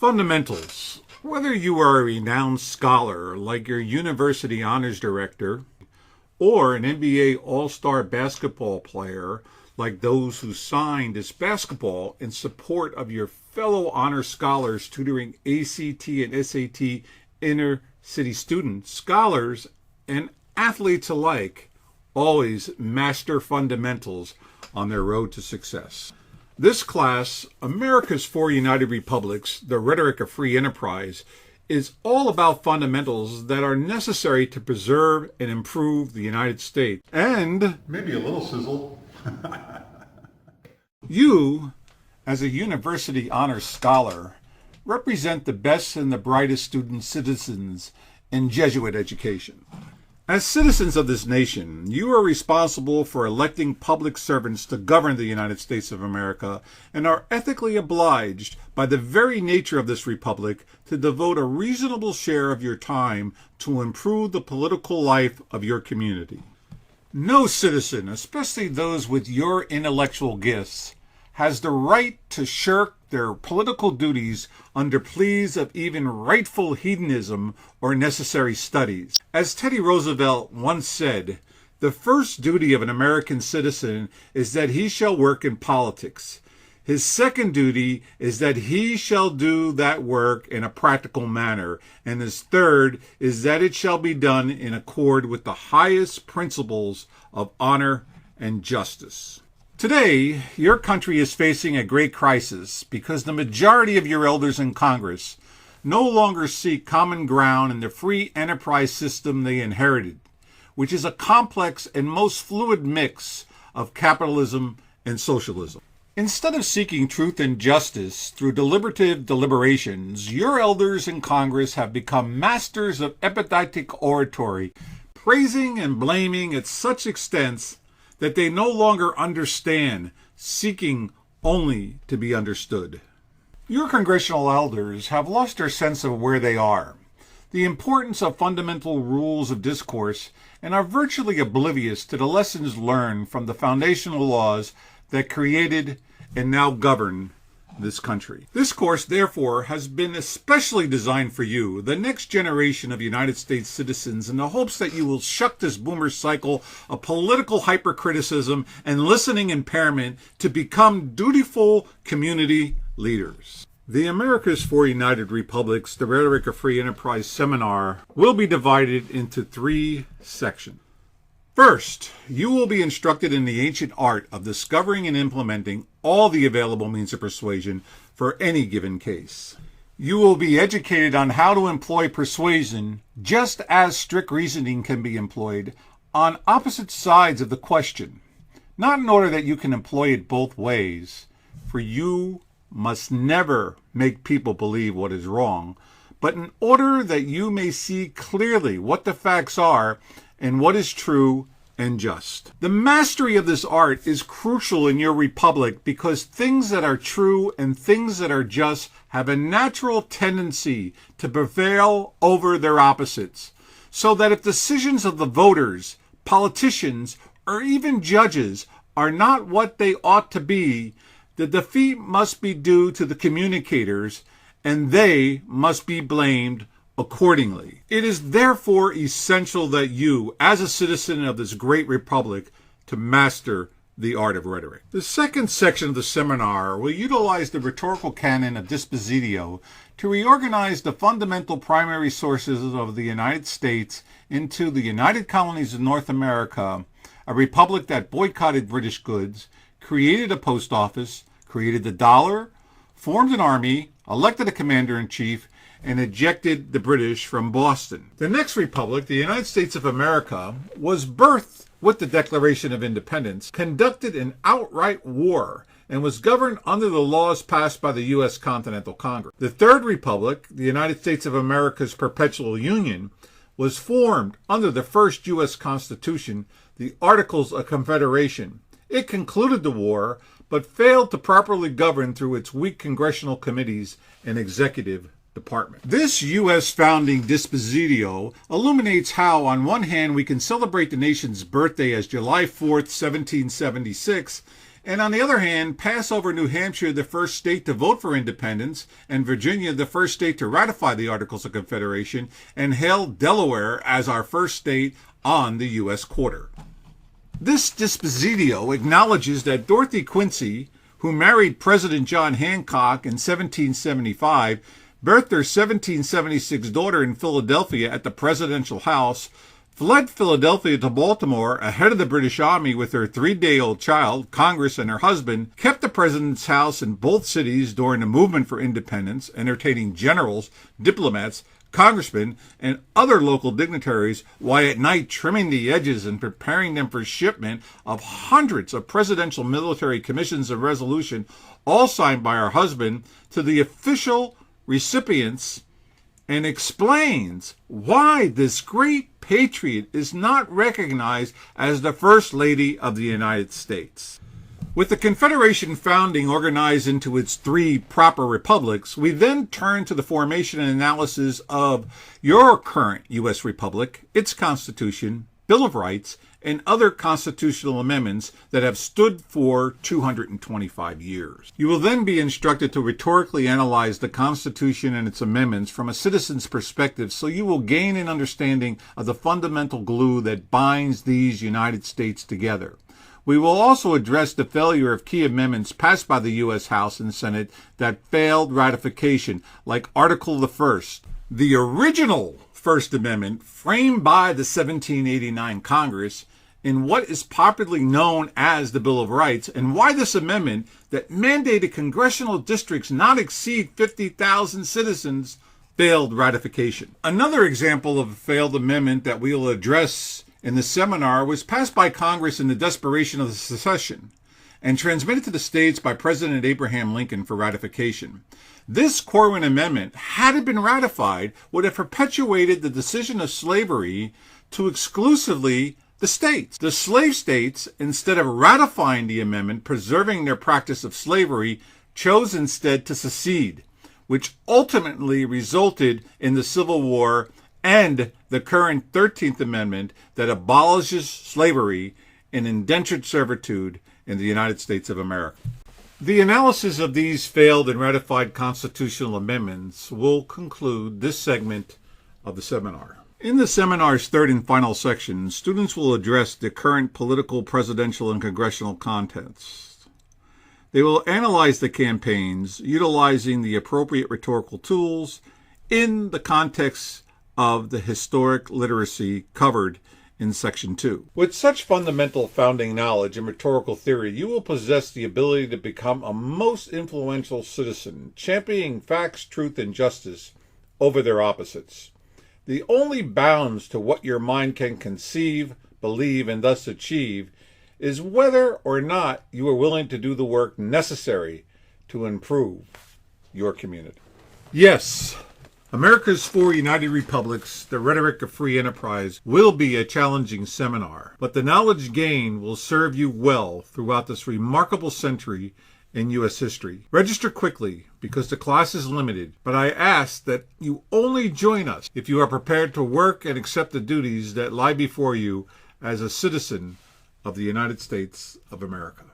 Fundamentals. Whether you are a renowned scholar like your university honors director or an NBA All-Star basketball player like those who signed as basketball in support of your fellow honor scholars tutoring ACT and SAT inner city students, scholars, and athletes alike always master fundamentals on their road to success. This class, America's Four United Republics, the Rhetoric of Free Enterprise, is all about fundamentals that are necessary to preserve and improve the United States. And maybe a little sizzle. You, as a university honors scholar, represent the best and the brightest student citizens in Jesuit education. As citizens of this nation, you are responsible for electing public servants to govern the United States of America and are ethically obliged by the very nature of this republic to devote a reasonable share of your time to improve the political life of your community. No citizen, especially those with your intellectual gifts, has the right to shirk their political duties under pleas of even rightful hedonism or necessary studies. As Teddy Roosevelt once said, the first duty of an American citizen is that he shall work in politics. His second duty is that he shall do that work in a practical manner. And his third is that it shall be done in accord with the highest principles of honor and justice. Today, your country is facing a great crisis because the majority of your elders in Congress no longer seek common ground in the free enterprise system they inherited, which is a complex and most fluid mix of capitalism and socialism. Instead of seeking truth and justice through deliberative deliberations, your elders in Congress have become masters of epidictic oratory, praising and blaming at such extents that they no longer understand, seeking only to be understood. Your congressional elders have lost their sense of where they are, the importance of fundamental rules of discourse, and are virtually oblivious to the lessons learned from the foundational laws that created and now govern this country. This course, therefore, has been especially designed for you, the next generation of United States citizens, in the hopes that you will shuck this boomer cycle of political hypercriticism and listening impairment to become dutiful community leaders. The America's Four United Republics, the Rhetoric of Free Enterprise seminar will be divided into 3 sections. First, you will be instructed in the ancient art of discovering and implementing all the available means of persuasion for any given case. You will be educated on how to employ persuasion just as strict reasoning can be employed on opposite sides of the question, not in order that you can employ it both ways, for you must never make people believe what is wrong, but in order that you may see clearly what the facts are and what is true and just. The mastery of this art is crucial in your republic because things that are true and things that are just have a natural tendency to prevail over their opposites, so that if decisions of the voters, politicians, or even judges are not what they ought to be, the defeat must be due to the communicators, and they must be blamed accordingly. It is therefore essential that you, as a citizen of this great republic, to master the art of rhetoric. The second section of the seminar will utilize the rhetorical canon of dispositio to reorganize the fundamental primary sources of the United States into the United Colonies of North America, a republic that boycotted British goods, created a post office, created the dollar, formed an army, elected a commander-in-chief, and ejected the British from Boston. The next republic, the United States of America, was birthed with the Declaration of Independence, conducted an outright war, and was governed under the laws passed by the U.S. Continental Congress. The Third Republic, the United States of America's perpetual union, was formed under the first U.S. Constitution, the Articles of Confederation. It concluded the war, but failed to properly govern through its weak congressional committees and executive department. This U.S. founding dispositio illuminates how, on one hand, we can celebrate the nation's birthday as July 4th, 1776, and on the other hand, pass over New Hampshire, the first state to vote for independence, and Virginia, the first state to ratify the Articles of Confederation, and hail Delaware as our first state on the U.S. quarter. This dispositio acknowledges that Dorothy Quincy, who married President John Hancock in 1775, birthed their 1776 daughter in Philadelphia at the Presidential House, fled Philadelphia to Baltimore ahead of the British Army with her 3-day-old child, Congress, and her husband, kept the President's house in both cities during the movement for independence, entertaining generals, diplomats, congressmen, and other local dignitaries, while at night trimming the edges and preparing them for shipment of hundreds of presidential military commissions of resolution, all signed by her husband, to the official recipients, and explains why this great patriot is not recognized as the First Lady of the United States. With the Confederation founding organized into its 3 proper republics, we then turn to the formation and analysis of your current U.S. Republic, its Constitution, Bill of Rights, and other constitutional amendments that have stood for 225 years. You will then be instructed to rhetorically analyze the Constitution and its amendments from a citizen's perspective, so you will gain an understanding of the fundamental glue that binds these United States together. We will also address the failure of key amendments passed by the U.S. House and Senate that failed ratification, like Article the First, the original First Amendment framed by the 1789 Congress, in what is popularly known as the Bill of Rights, and why this amendment that mandated congressional districts not exceed 50,000 citizens failed ratification. Another example of a failed amendment that we will address in the seminar was passed by Congress in the desperation of the secession and transmitted to the states by President Abraham Lincoln for ratification. This Corwin Amendment, had it been ratified, would have perpetuated the decision of slavery to exclusively the states. The slave states, instead of ratifying the amendment, preserving their practice of slavery, chose instead to secede, which ultimately resulted in the Civil War and the current 13th Amendment that abolishes slavery and indentured servitude in the United States of America. The analysis of these failed and ratified constitutional amendments will conclude this segment of the seminar. In the seminar's 3rd and final section, students will address the current political, presidential, and congressional contests. They will analyze the campaigns, utilizing the appropriate rhetorical tools in the context of the historic literacy covered in Section 2. With such fundamental founding knowledge and rhetorical theory, you will possess the ability to become a most influential citizen, championing facts, truth, and justice over their opposites. The only bounds to what your mind can conceive, believe, and thus achieve is whether or not you are willing to do the work necessary to improve your community. Yes, America's 4 United Republics, the Rhetoric of Free Enterprise, will be a challenging seminar, but the knowledge gained will serve you well throughout this remarkable century in U.S. history. Register quickly because the class is limited, but I ask that you only join us if you are prepared to work and accept the duties that lie before you as a citizen of the United States of America.